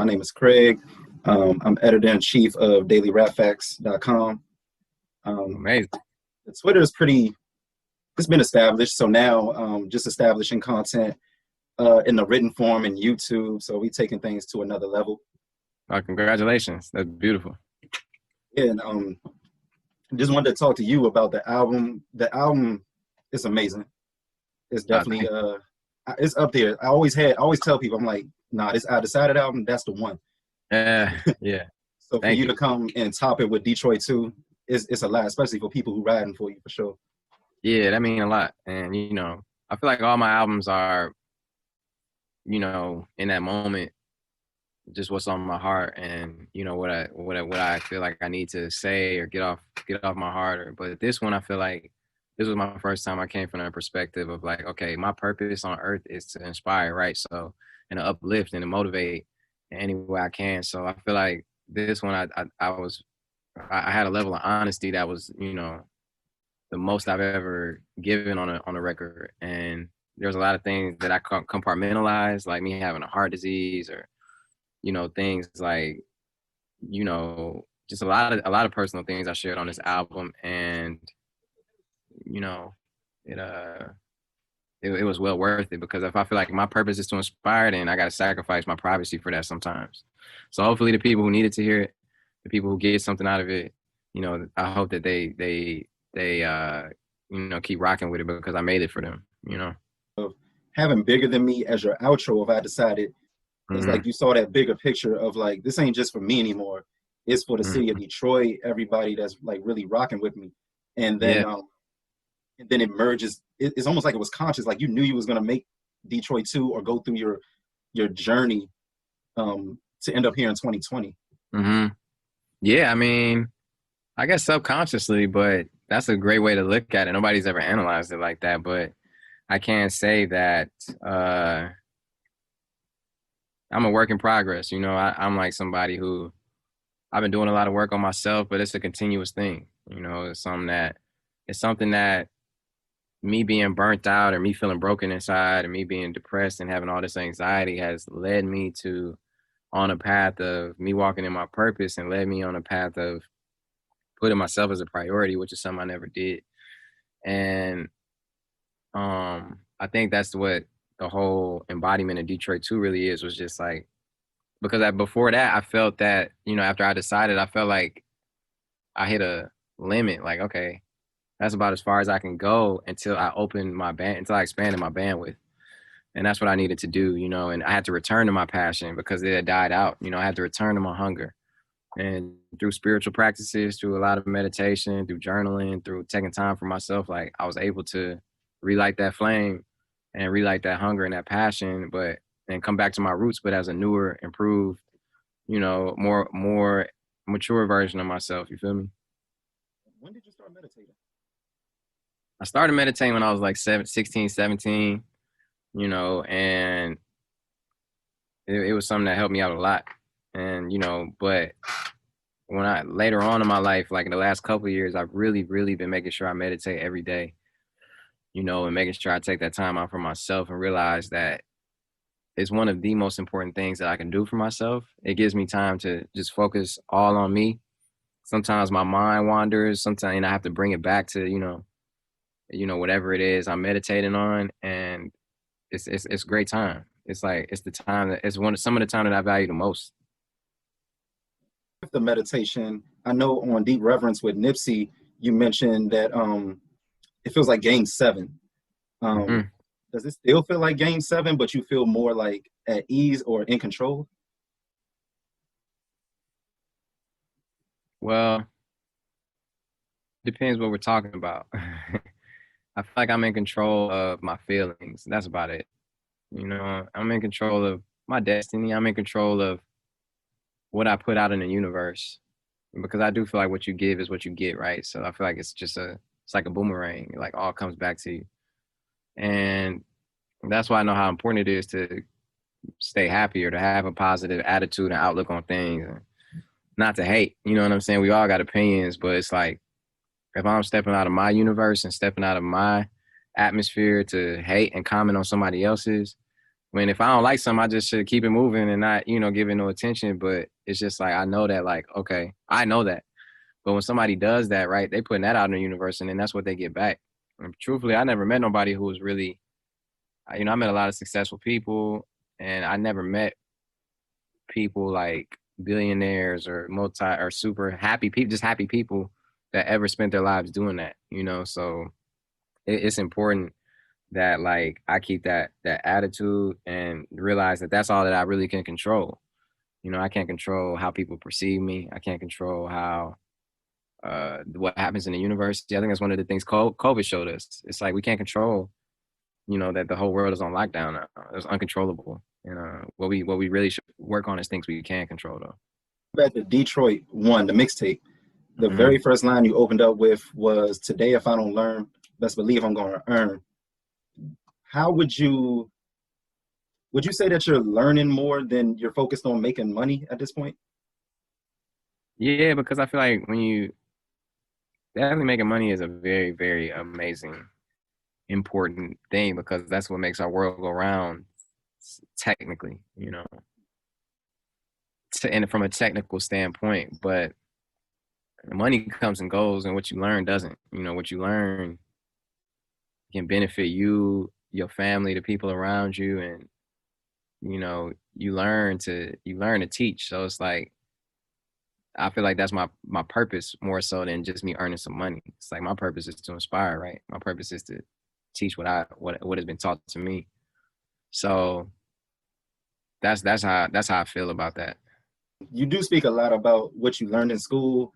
My name is Craig. I'm editor-in-chief of DailyRapFacts.com. Amazing. The Twitter is it's been established. So now just establishing content in the written form in YouTube. So we taking things to another level. Congratulations. That's beautiful. And just wanted to talk to you about the album. The album is amazing. It's definitely it's up there. I always tell people, I'm like, nah, this I Decided album, that's the one. Yeah. So for you to come and top it with Detroit too, it's a lot, especially for people who riding for you, for sure. Yeah, that means a lot. And I feel like all my albums are, in that moment, just what's on my heart and what I feel like I need to say or get off my heart. But this one, I feel like this was my first time I came from a perspective of like, okay, my purpose on earth is to inspire, right? So, and to uplift and to motivate in any way I can. So I feel like this one, I had a level of honesty that was, the most I've ever given on a record. And there's a lot of things that I compartmentalize, like me having a heart disease or, things like, just a lot of personal things I shared on this album. And, it was well worth it, because if I feel like my purpose is to inspire, then I got to sacrifice my privacy for that sometimes. So hopefully the people who needed to hear it, the people who get something out of it, I hope that they keep rocking with it, because I made it for them, Of having Bigger Than Me as your outro of I Decided, it's like you saw that bigger picture of like, this ain't just for me anymore. It's for the city of Detroit, everybody that's like really rocking with me. And then and then it merges. It's almost like it was conscious, like you knew you was gonna make Detroit 2 or go through your journey to end up here in 2020. Yeah, I mean, I guess subconsciously, but that's a great way to look at it. Nobody's ever analyzed it like that, but I can't say that I'm a work in progress. I'm like somebody who I've been doing a lot of work on myself, but it's a continuous thing. It's something that me being burnt out or me feeling broken inside and me being depressed and having all this anxiety has led me on a path of me walking in my purpose, and led me on a path of putting myself as a priority, which is something I never did. And I think that's what the whole embodiment of Detroit 2 really is, was just like, because before that, I felt that, after I decided, I felt like I hit a limit. Like, okay, that's about as far as I can go until I expanded my bandwidth. And that's what I needed to do, and I had to return to my passion because it had died out. I had to return to my hunger. And through spiritual practices, through a lot of meditation, through journaling, through taking time for myself, like I was able to relight that flame and relight that hunger and that passion, and come back to my roots, but as a newer, improved, more mature version of myself. You feel me? When did you start meditating? I started meditating when I was like 16, 17, and it was something that helped me out a lot. And, but when later on in my life, like in the last couple of years, I've really, really been making sure I meditate every day, and making sure I take that time out for myself and realize that it's one of the most important things that I can do for myself. It gives me time to just focus all on me. Sometimes my mind wanders. Sometimes I have to bring it back to, whatever it is I'm meditating on. And it's a great time. It's like, it's the time some of the time that I value the most. The meditation, I know on Deep Reverence with Nipsey, you mentioned that it feels like Game 7. Does it still feel like Game 7, but you feel more like at ease or in control? Well, depends what we're talking about. I feel like I'm in control of my feelings. That's about it. I'm in control of my destiny. I'm in control of what I put out in the universe, because I do feel like what you give is what you get, right? So I feel like it's like a boomerang. It like all comes back to you. And that's why I know how important it is to stay happy, or to have a positive attitude and outlook on things, and not to hate. You know what I'm saying? We all got opinions, but it's like, if I'm stepping out of my universe and stepping out of my atmosphere to hate and comment on somebody else's, When if I don't like something, I just should keep it moving and not, give it no attention. But it's just like I know that, like, okay, I know that. But when somebody does that, right, they putting that out in the universe, and then that's what they get back. And truthfully, I never met nobody who was really, I met a lot of successful people, and I never met people like billionaires or multi or super happy people, just happy people that ever spent their lives doing that. So it's important that like I keep that attitude and realize that that's all that I really can control. I can't control how people perceive me. I can't control how what happens in the universe. I think that's one of the things COVID showed us. It's like we can't control, that the whole world is on lockdown now. It's uncontrollable. And what we really should work on is things we can control though. Back to Detroit One, the mixtape. The Mm-hmm. very first line you opened up with was, "Today, if I don't learn, best believe I'm going to earn." How would you say that you're learning more than you're focused on making money at this point? Yeah, because I feel like when you definitely making money is a very, very amazing, important thing because that's what makes our world go round technically, and from a technical standpoint. But money comes and goes, and what you learn doesn't. What you learn can benefit you, your family, the people around you, and you learn to teach. So it's like I feel like that's my purpose more so than just me earning some money. It's like my purpose is to inspire, right? My purpose is to teach what has been taught to me. So that's how I feel about that. You do speak a lot about what you learned in school,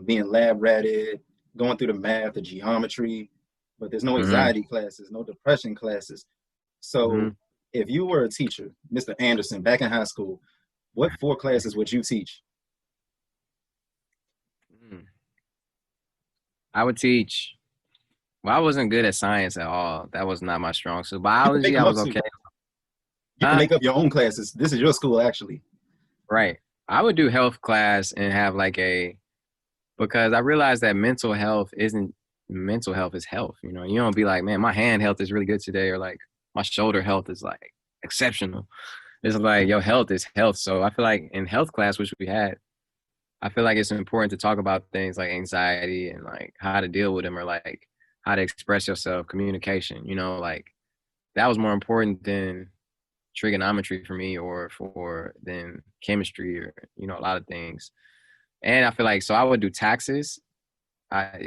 being lab ratted, going through the math, the geometry, but there's no Mm-hmm. anxiety classes, no depression classes. Mm-hmm. So if you were a teacher, Mr. Anderson, back in high school, what 4 classes would you teach? I would teach. Well, I wasn't good at science at all. That was not my strong suit. You can make Biology, I them up was too. okay. You can make up your own classes. This is your school, actually. Right. I would do health class and have like because I realized that mental health is health. You don't be like, man, my hand health is really good today, or like my shoulder health is like exceptional. It's like your health is health. So I feel like in health class, which we had, I feel like it's important to talk about things like anxiety and like how to deal with them or like how to express yourself, communication, like that was more important than trigonometry for me or for than chemistry or, a lot of things. And I feel like, so I would do taxes,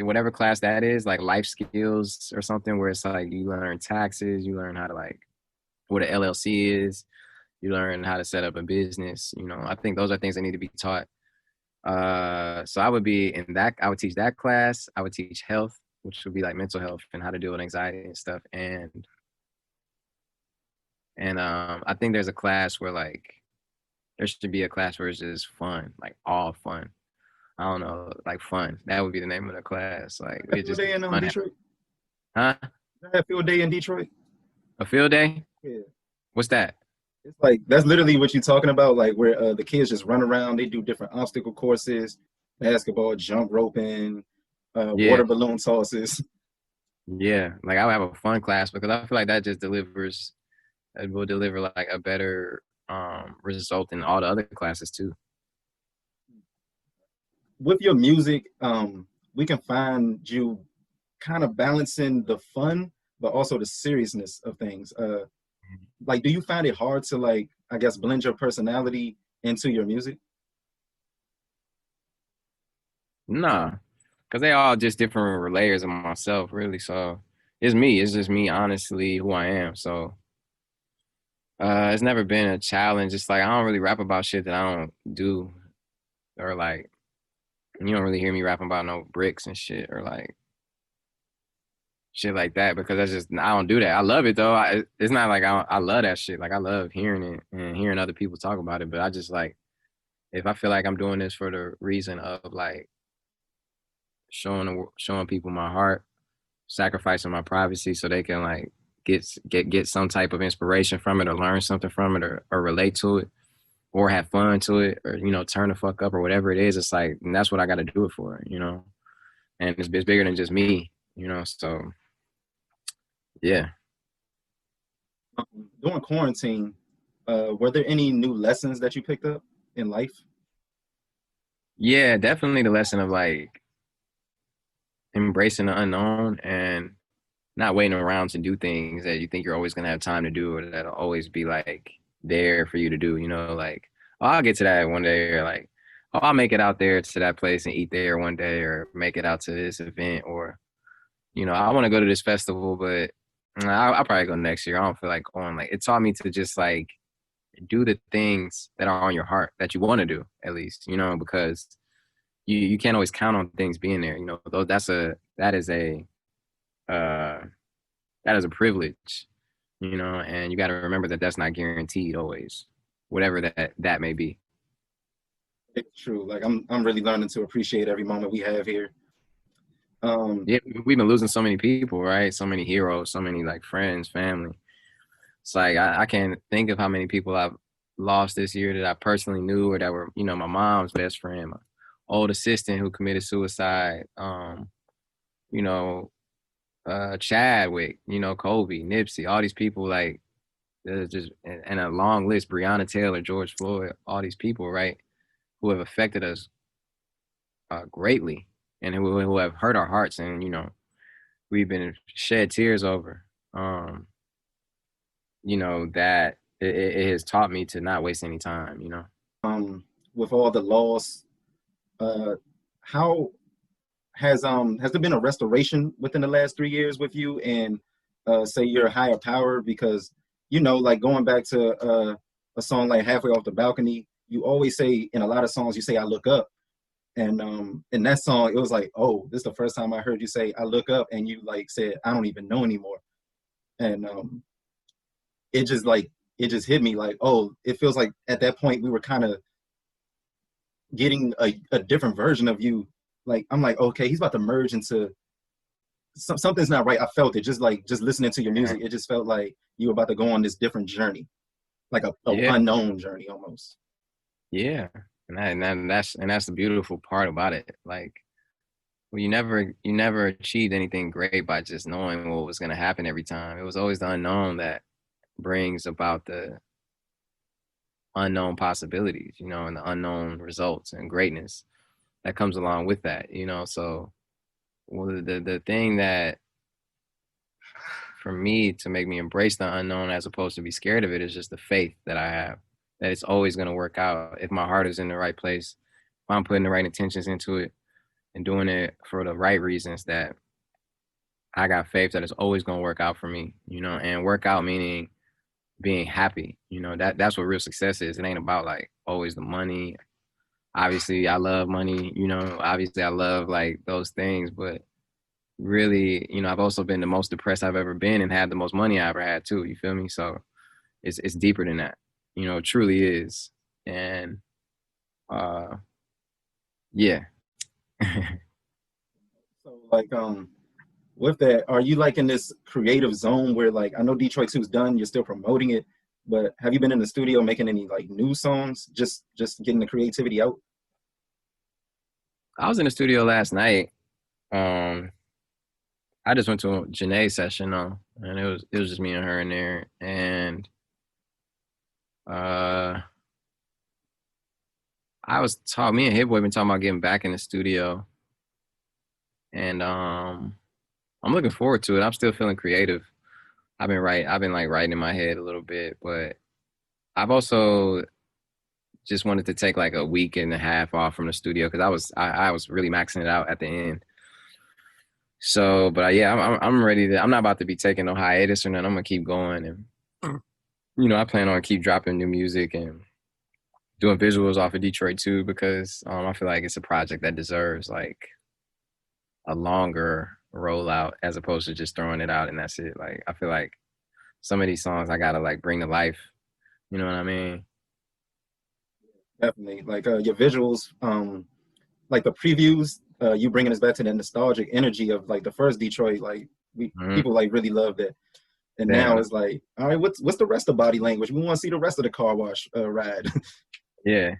whatever class that is, like life skills or something where it's like you learn taxes, you learn how to like what an LLC is, you learn how to set up a business. I think those are things that need to be taught. So I would be in that. I would teach that class. I would teach health, which would be like mental health and how to deal with anxiety and stuff. And I think there's a class where like there should be a class where it's just fun, like all fun. I don't know, like fun. That would be the name of the class. Like A it field just be day in fun. Detroit? Huh? A field day in Detroit? A field day? Yeah. What's that? It's like, that's literally what you're talking about, like where the kids just run around, they do different obstacle courses, basketball, jump roping, Yeah, water balloon tosses. yeah. Like I would have a fun class because I feel like that just delivers. It will deliver like a better result in all the other classes too. With your music, we can find you kind of balancing the fun, but also the seriousness of things. Like, do you find it hard to, like, I guess, blend your personality into your music? Nah, because they all just different layers of myself, really. So it's me. It's just me, honestly, who I am. So it's never been a challenge. It's like I don't really rap about shit that I don't do, or like you don't really hear me rapping about no bricks and shit, or like shit like that because that's just I don't do that. I love it though. It's not like I love that shit. Like I love hearing it and hearing other people talk about it. But I just like if I feel like I'm doing this for the reason of like showing people my heart, sacrificing my privacy so they can like get some type of inspiration from it or learn something from it or relate to it or have fun to it or turn the fuck up or whatever it is. It's like and that's what I got to do it for. And it's bigger than just me. So yeah. During during quarantine, were there any new lessons that you picked up in life? Yeah, definitely the lesson of like embracing the unknown and not waiting around to do things that you think you're always gonna have time to do or that'll always be like there for you to do, you know, like, oh, I'll get to that one day, or like, oh, I'll make it out there to that place and eat there one day, or make it out to this event, or, you know, I want to go to this festival, but I'll probably go next year. I don't feel like going. Like, it taught me to just like do the things that are on your heart that you want to do, at least, you know, because you can't always count on things being there, you know. Though uh that is a privilege, you know, and you got to remember that that's not guaranteed always, whatever that may be. It's true. Like I'm really learning to appreciate every moment we have here. Yeah, we've been losing so many people, right? So many heroes, so many like friends, family. It's like I can't think of how many people I've lost this year that I personally knew or that were, you know, my mom's best friend, my old assistant who committed suicide, you know, Chadwick, you know, Kobe, Nipsey, all these people, like, there's just, and a long list, Breonna Taylor, George Floyd, all these people, right, who have affected us greatly, and who have hurt our hearts, and, you know, we've been shed tears over. You know, that it has taught me to not waste any time, you know. With all the loss, uh, how has there been a restoration within the last 3 years with you and say your higher power? Because you know, like going back to a song like Halfway Off the Balcony, you always say in a lot of songs you say I look up, and in that song it was like, oh, this is the first time I heard you say I look up, and you like said I don't even know anymore, and it just like it just hit me like, oh, it feels like at that point we were kind of getting a different version of you. Like I'm like, okay, he's about to merge into something's not right. I felt it just like just listening to your music. It just felt like you were about to go on this different journey, like a Yeah, unknown journey almost. yeah, and that's the beautiful part about it. Like, well, you never achieved anything great by just knowing what was going to happen every time. It was always the unknown that brings about the unknown possibilities, you know, and the unknown results and greatness that comes along with that, you know. So, well, the thing that for me to make me embrace the unknown as opposed to be scared of it is just the faith that I have that it's always going to work out if my heart is in the right place, if I'm putting the right intentions into it and doing it for the right reasons, that I got faith that it's always going to work out for me, you know. And work out meaning being happy, you know. That's what real success is. It ain't about like always the money. Obviously I love money, you know, obviously I love like those things, but really, you know, I've also been the most depressed I've ever been and had the most money I ever had too. You feel me? So it's deeper than that. You know, it truly is. And uh yeah. So like with that, are you like in this creative zone where like I know Detroit 2's done, you're still promoting it, but have you been in the studio making any like new songs, just getting the creativity out? I was in the studio last night. Um I just went to a Janae session though, and it was just me and her in there. And uh me and Hit Boy been talking about getting back in the studio. And I'm looking forward to it. I'm still feeling creative. I've been like writing in my head a little bit, but I've also just wanted to take like a week and a half off from the studio because I was really maxing it out at the end. So, but yeah, I'm ready to. I'm not about to be taking no hiatus or nothing. I'm gonna keep going, and you know, I plan on keep dropping new music and doing visuals off of Detroit too, because I feel like it's a project that deserves like a longer rollout as opposed to just throwing it out and that's it. Like, I feel like some of these songs I gotta like bring to life. You know what I mean? Definitely. Like your visuals, like the previews, you bringing us back to that nostalgic energy of like the first Detroit. Like we Hmm. people like really loved it, and now Damn. it's like, all right, what's the rest of body language? We want to see the rest of the car wash ride. Yeah.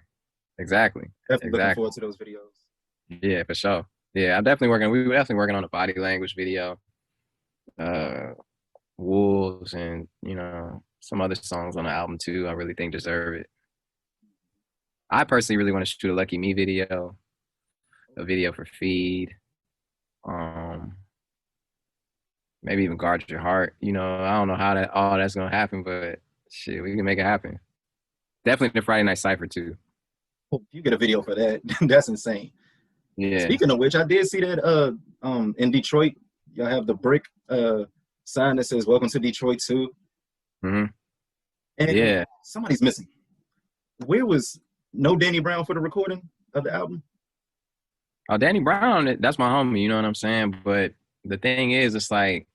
Exactly. Definitely looking Exactly. forward to those videos. Yeah, for sure. Yeah, I'm definitely working. We were definitely working on a body language video, uh, wolves, and you know, some other songs on the album too. I really think deserve it. I personally really want to shoot a Lucky Me video, a video for Feed, um, maybe even Guard Your Heart. You know, I don't know how that all that's gonna happen, but shit, we can make it happen. Definitely the Friday Night Cypher too. If you get a video for that, that's insane. Yeah, Speaking of which, I did see that in Detroit, y'all have the brick sign that says "Welcome to Detroit" too. hmm And yeah. somebody's missing. Where was no Danny Brown for the recording of the album? Oh, Danny Brown, that's my homie. You know what I'm saying? But the thing is, it's like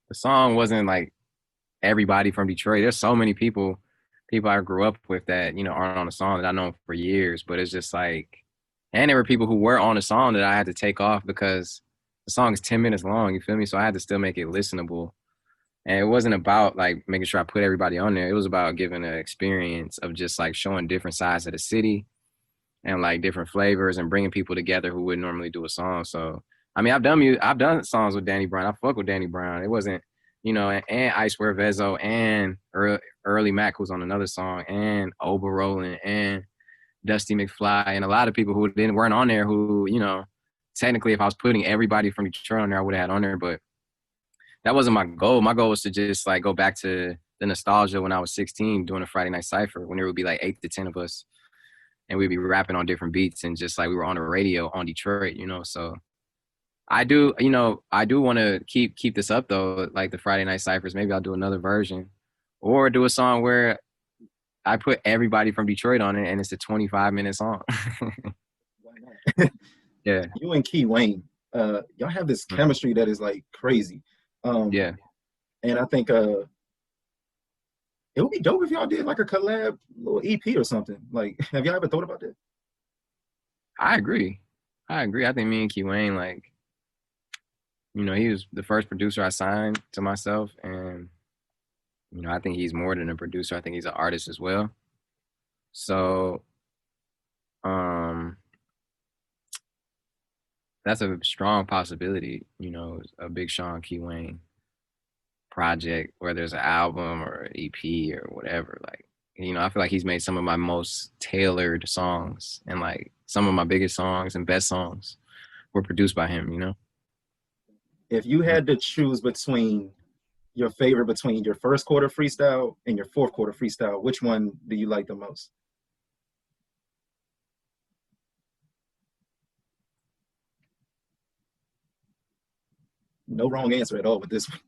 the song wasn't like everybody from Detroit. There's so many people I grew up with that, you know, aren't on the song that I know for years. But it's just like, and there were people who were on the song that I had to take off because the song is 10 minutes long. You feel me? So I had to still make it listenable. And it wasn't about like making sure I put everybody on there. It was about giving an experience of just like showing different sides of the city and like different flavors and bringing people together who wouldn't normally do a song. So I mean, I've done songs with Danny Brown. I fuck with Danny Brown. It wasn't, you know, and I Swear Vezo and Early Mac, who's on another song, and Oba Roland and Dusty McFly, and a lot of people who weren't on there who, you know, technically if I was putting everybody from Detroit on there, I would have had on there, but that wasn't my goal. My goal was to just like go back to the nostalgia when I was 16 doing a Friday Night Cypher when there would be like 8 to 10 of us and we'd be rapping on different beats and just like we were on the radio on Detroit, you know. So I do, you know, I do want to keep this up though, like the Friday Night Cyphers. Maybe I'll do another version or do a song where I put everybody from Detroit on it and it's a 25-minute song. Why not? Yeah. You and Key Wayne, y'all have this chemistry that is like crazy. Yeah. And I think it would be dope if y'all did like a collab little EP or something. Like, have y'all ever thought about that? I agree. I think me and Key Wayne, like, you know, he was the first producer I signed to myself. And, you know, I think he's more than a producer. I think he's an artist as well. So, that's a strong possibility, you know, a Big Sean Key Wayne project, whether it's an album or an EP or whatever. Like, you know, I feel like he's made some of my most tailored songs and like some of my biggest songs and best songs were produced by him, you know? If you had to choose between your favorite between your first quarter freestyle and your fourth quarter freestyle, which one do you like the most? No wrong answer at all with this one.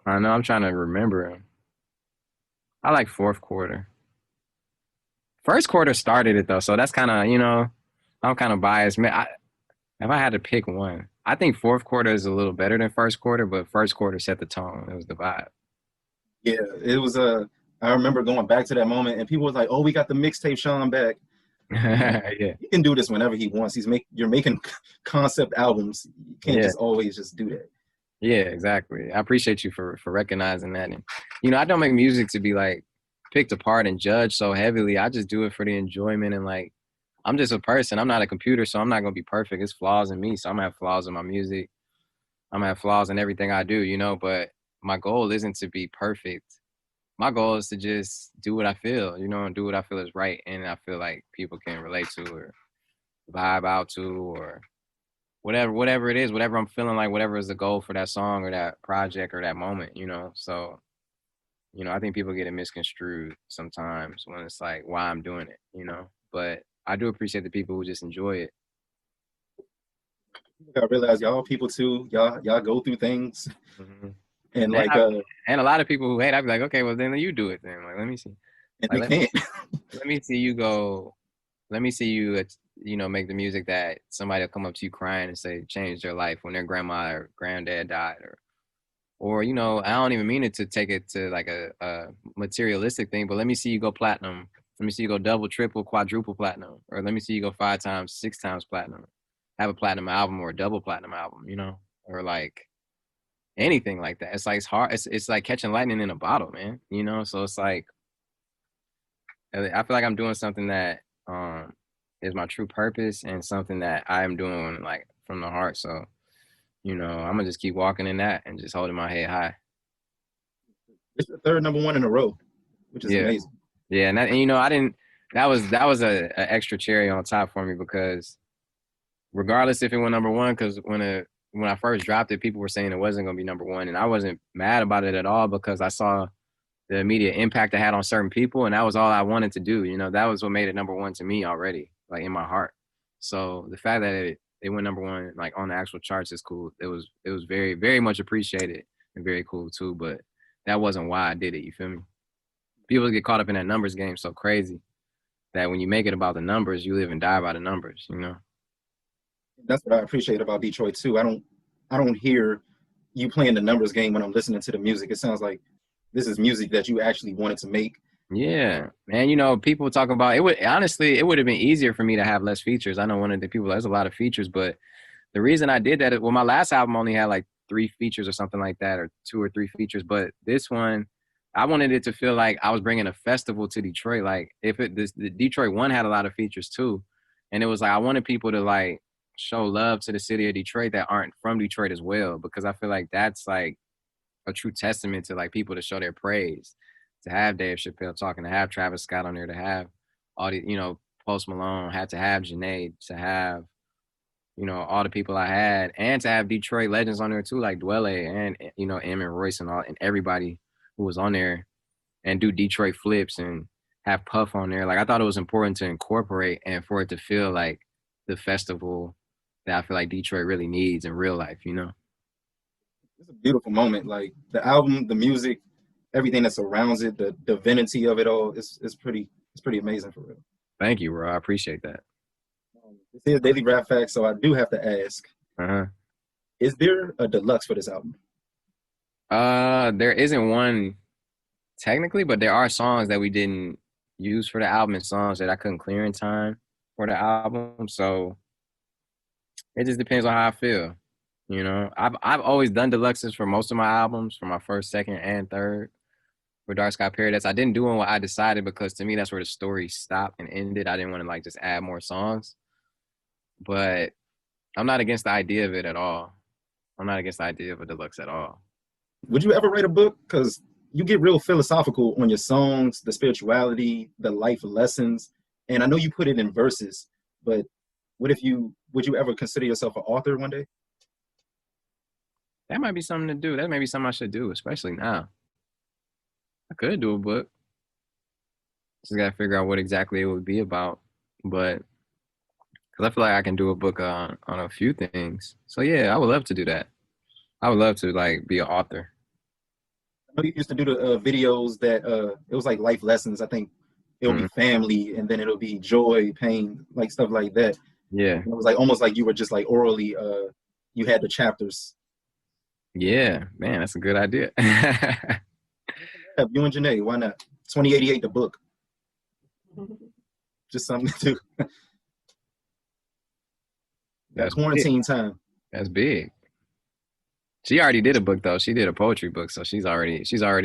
I know, I'm trying to remember him. I like fourth quarter. First quarter started it though, so that's kind of, you know, I'm kind of biased. Man, if I had to pick one, I think fourth quarter is a little better than first quarter, but first quarter set the tone. It was the vibe. Yeah, it was I remember going back to that moment and people was like, "Oh, we got the mixtape Sean back." Yeah. He can do this whenever he wants. You're making concept albums. You can't Yeah. just always just do that. Yeah, exactly. I appreciate you for recognizing that. And you know, I don't make music to be like picked apart and judged so heavily. I just do it for the enjoyment and like I'm just a person. I'm not a computer, so I'm not gonna be perfect. It's flaws in me, so I'm gonna have flaws in my music. I'm gonna have flaws in everything I do, you know. But my goal isn't to be perfect. My goal is to just do what I feel, you know, and do what I feel is right, and I feel like people can relate to or vibe out to or whatever it is, whatever I'm feeling like, whatever is the goal for that song or that project or that moment, you know. So, you know, I think people get it misconstrued sometimes when it's like why I'm doing it, you know. But I do appreciate the people who just enjoy it. I realize y'all people too. Y'all go through things, Mm-hmm. and And, like and a lot of people who hate, I'd be like, okay, well then you do it then. Like, let me see. and Like, they can't. let me see you go. Let me see you, you know, make the music that somebody will come up to you crying and say changed their life when their grandma or granddad died, or you know, I don't even mean it to take it to like a materialistic thing, but let me see you go platinum. Let me see you go double, triple, quadruple platinum, or let me see you go 5 times, 6 times platinum. Have a platinum album or a double platinum album, you know, or like anything like that. It's like it's hard. It's like catching lightning in a bottle, man. You know, so it's like I feel like I'm doing something that is my true purpose and something that I am doing like from the heart. So, you know, I'm gonna just keep walking in that and just holding my head high. It's the third number one in a row, which is Yeah. amazing. Yeah, and you know, I didn't. That was a extra cherry on top for me because regardless if it went number one, because when I first dropped it, people were saying it wasn't gonna be number one, and I wasn't mad about it at all because I saw the immediate impact it had on certain people, and that was all I wanted to do. You know, that was what made it number one to me already, like in my heart. So the fact that it went number one, like on the actual charts, is cool. It was very very much appreciated and very cool too. But that wasn't why I did it. You feel me? People get caught up in that numbers game so crazy that when you make it about the numbers, you live and die by the numbers. You know? That's what I appreciate about Detroit too. I don't hear you playing the numbers game when I'm listening to the music. It sounds like this is music that you actually wanted to make. Yeah, man. You know, people talk about it. Would honestly, it would have been easier for me to have less features. I know one of the people has a lot of features, but the reason I did that, well, my last album only had like 3 features or something like that, or 2 or 3 features. But this one, I wanted it to feel like I was bringing a festival to Detroit. Like if the Detroit one had a lot of features too, and it was like I wanted people to like show love to the city of Detroit that aren't from Detroit as well, because I feel like that's like a true testament to like people to show their praise, to have Dave Chappelle talking, to have Travis Scott on there, to have all the, you know, Post Malone, had to have Janae, to have, you know, all the people I had, and to have Detroit legends on there too, like Dwelle and, you know, Em and Royce and all, and everybody who was on there, and do Detroit flips and have Puff on there. Like I thought it was important to incorporate and for it to feel like the festival that I feel like Detroit really needs in real life, you know? It's a beautiful moment. Like the album, the music, everything that surrounds it, the divinity of it all. It's pretty amazing for real. Thank you, bro. I appreciate that. This is Daily Rap Facts, so I do have to ask: Uh-huh. is there a deluxe for this album? There isn't one technically, but there are songs that we didn't use for the album and songs that I couldn't clear in time for the album. So it just depends on how I feel. You know, I've always done deluxes for most of my albums, for my first, second, and third. For Dark Sky Paradise, I didn't do it when I decided because to me that's where the story stopped and ended. I didn't want to like just add more songs, but I'm not against the idea of it at all. I'm not against the idea of a deluxe at all. Would you ever write a book? Because you get real philosophical on your songs, the spirituality, the life lessons, and I know you put it in verses. But would you ever consider yourself an author one day? That might be something to do. That may be something I should do, especially now. I could do a book. Just gotta figure out what exactly it would be about. But because I feel like I can do a book on a few things. So yeah, I would love to do that. I would love to like be an author. I know you used to do the videos that it was like life lessons. I think it'll be Mhm. family, and then it'll be joy, pain, like stuff like that. Yeah, And it was like almost like you were just like orally. You had the chapters. yeah, man, that's a good idea. Yeah, you and Janae, why not? 2088, the book, just something to do. That That's big. quarantine time. That's big. She already did a book though. She did a poetry book, so she's already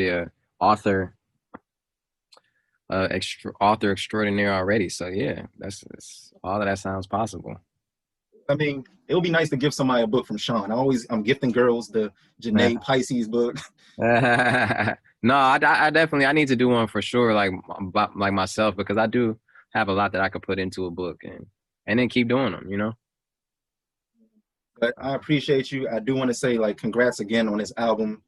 a author, author extraordinaire already. So yeah, that's all of that sounds possible. I mean, it would be nice to give somebody a book from Sean. I'm gifting girls the Janae Pisces book. No, I definitely I need to do one for sure, like myself, because I do have a lot that I could put into a book and then keep doing them. You know. But I appreciate you. I do want to say like congrats again on this album.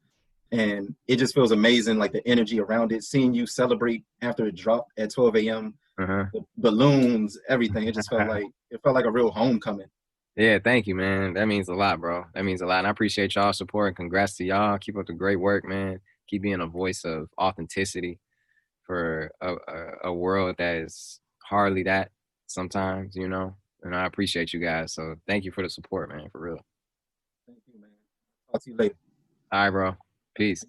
And it just feels amazing, like the energy around it. Seeing you celebrate after it dropped at 12 a.m., Uh-huh. the balloons, everything. It felt like a real homecoming. Yeah, thank you, man. That means a lot, bro. That means a lot. And I appreciate y'all support and congrats to y'all. Keep up the great work, man. Keep being a voice of authenticity for a world that is hardly that sometimes, you know. And I appreciate you guys. So thank you for the support, man, for real. Thank you, man. Talk to you later. All right, bro. Peace.